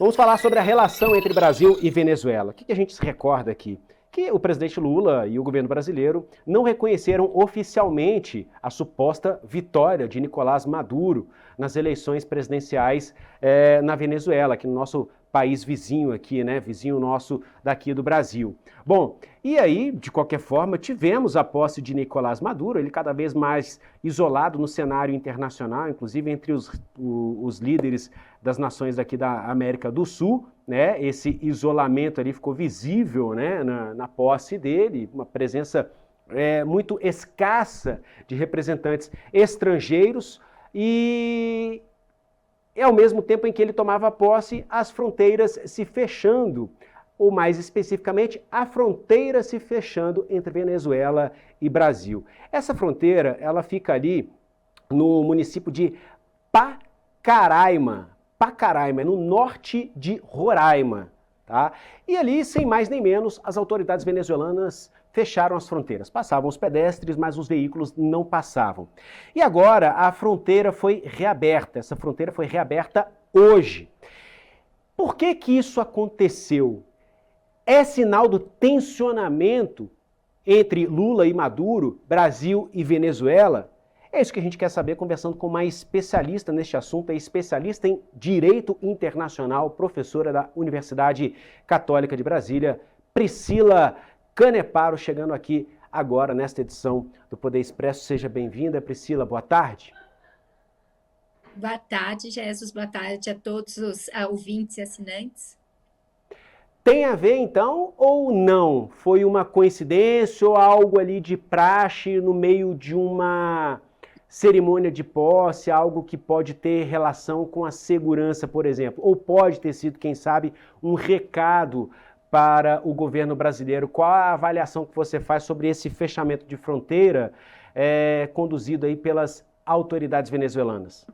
Vamos falar sobre a relação entre Brasil e Venezuela. O que a gente se recorda aqui? Que o presidente Lula e o governo brasileiro não reconheceram oficialmente a suposta vitória de Nicolás Maduro nas eleições presidenciais na Venezuela, aqui no nosso país vizinho aqui, né? Vizinho nosso daqui do Brasil. Bom, e aí, de qualquer forma, tivemos a posse de Nicolás Maduro, ele cada vez mais isolado no cenário internacional, inclusive entre os líderes das nações aqui da América do Sul, né? Esse isolamento ali ficou visível, né? na posse dele, uma presença muito escassa de representantes estrangeiros e ao mesmo tempo em que ele tomava posse, as fronteiras se fechando, ou mais especificamente, a fronteira se fechando entre Venezuela e Brasil. Essa fronteira, ela fica ali no município de Pacaraima, no norte de Roraima, tá? E ali, sem mais nem menos, as autoridades venezuelanas fecharam as fronteiras. Passavam os pedestres, mas os veículos não passavam. E agora a fronteira foi reaberta. Essa fronteira foi reaberta hoje. Por que isso aconteceu? É sinal do tensionamento entre Lula e Maduro, Brasil e Venezuela? É isso que a gente quer saber conversando com uma especialista neste assunto, é especialista em Direito Internacional, professora da Universidade Católica de Brasília, Priscila Caneparo, chegando aqui agora nesta edição do Poder Expresso. Seja bem-vinda, Priscila, boa tarde. Boa tarde, Jesus, boa tarde a todos os ouvintes e assinantes. Tem a ver, então, ou não? Foi uma coincidência ou algo ali de praxe no meio de uma cerimônia de posse, algo que pode ter relação com a segurança, por exemplo? Ou pode ter sido, quem sabe, um recado para o governo brasileiro? Qual a avaliação que você faz sobre esse fechamento de fronteira conduzido aí pelas autoridades venezuelanas?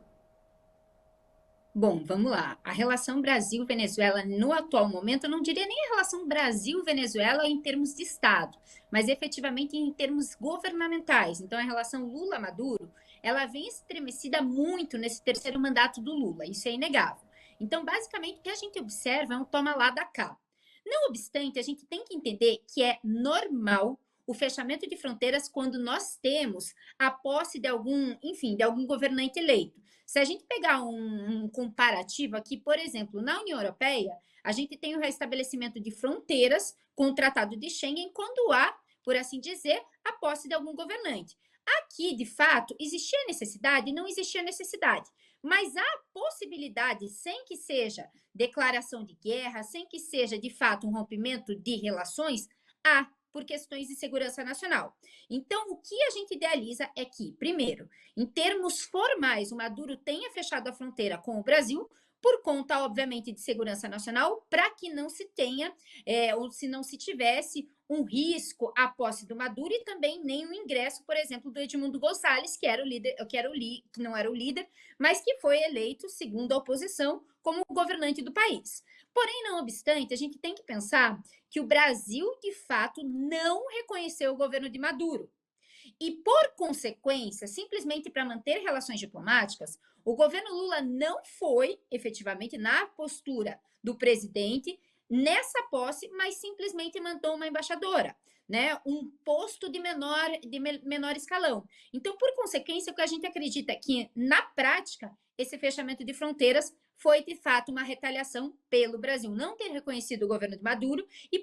Bom, vamos lá. A relação Brasil-Venezuela no atual momento, eu não diria nem a relação Brasil-Venezuela em termos de Estado, mas efetivamente em termos governamentais. Então, a relação Lula-Maduro, ela vem estremecida muito nesse terceiro mandato do Lula, isso é inegável. Então, basicamente, o que a gente observa é um toma lá da cá. Não obstante, a gente tem que entender que é normal o fechamento de fronteiras quando nós temos a posse de algum governante eleito. Se a gente pegar um comparativo aqui, por exemplo, na União Europeia, a gente tem o restabelecimento de fronteiras com o Tratado de Schengen quando há, por assim dizer, a posse de algum governante. Aqui, de fato, existia necessidade? Não existia necessidade. Mas há possibilidade, sem que seja declaração de guerra, sem que seja, de fato, um rompimento de relações, há por questões de segurança nacional. Então, o que a gente idealiza é que, primeiro, em termos formais, o Maduro tenha fechado a fronteira com o Brasil, por conta, obviamente, de segurança nacional, para que não se tenha, ou se não se tivesse um risco à posse do Maduro e também nem o ingresso, por exemplo, do Edmundo Gonçalves, que não era o líder, mas que foi eleito, segundo a oposição, como governante do país. Porém, não obstante, a gente tem que pensar que o Brasil, de fato, não reconheceu o governo de Maduro. E, por consequência, simplesmente para manter relações diplomáticas, o governo Lula não foi, efetivamente, na postura do presidente nessa posse, mas simplesmente mandou uma embaixadora, né? Um posto de menor escalão. Então, por consequência, o que a gente acredita é que, na prática, esse fechamento de fronteiras foi, de fato, uma retaliação pelo Brasil não ter reconhecido o governo de Maduro e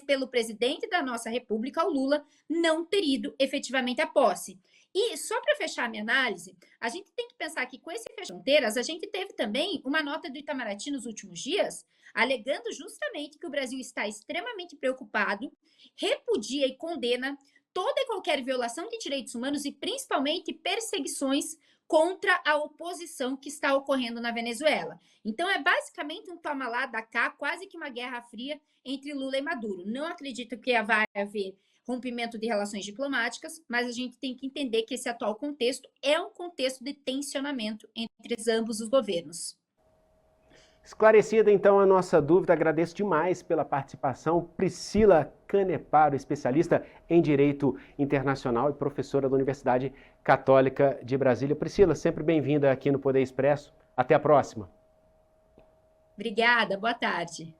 pelo presidente da nossa república, o Lula, não ter ido efetivamente à posse. E, só para fechar a minha análise, a gente tem que pensar que com esse fechamento de fronteiras, a gente teve também uma nota do Itamaraty nos últimos dias, alegando justamente que o Brasil está extremamente preocupado, repudia e condena toda e qualquer violação de direitos humanos e, principalmente, perseguições contra a oposição que está ocorrendo na Venezuela. Então, é basicamente um toma lá da cá, quase que uma guerra fria entre Lula e Maduro. Não acredito que vai haver rompimento de relações diplomáticas, mas a gente tem que entender que esse atual contexto é um contexto de tensionamento entre ambos os governos. Esclarecida, então, a nossa dúvida, agradeço demais pela participação. Priscila Caneparo, especialista em Direito Internacional e professora da Universidade Católica de Brasília. Priscila, sempre bem-vinda aqui no Poder Expresso. Até a próxima. Obrigada, boa tarde.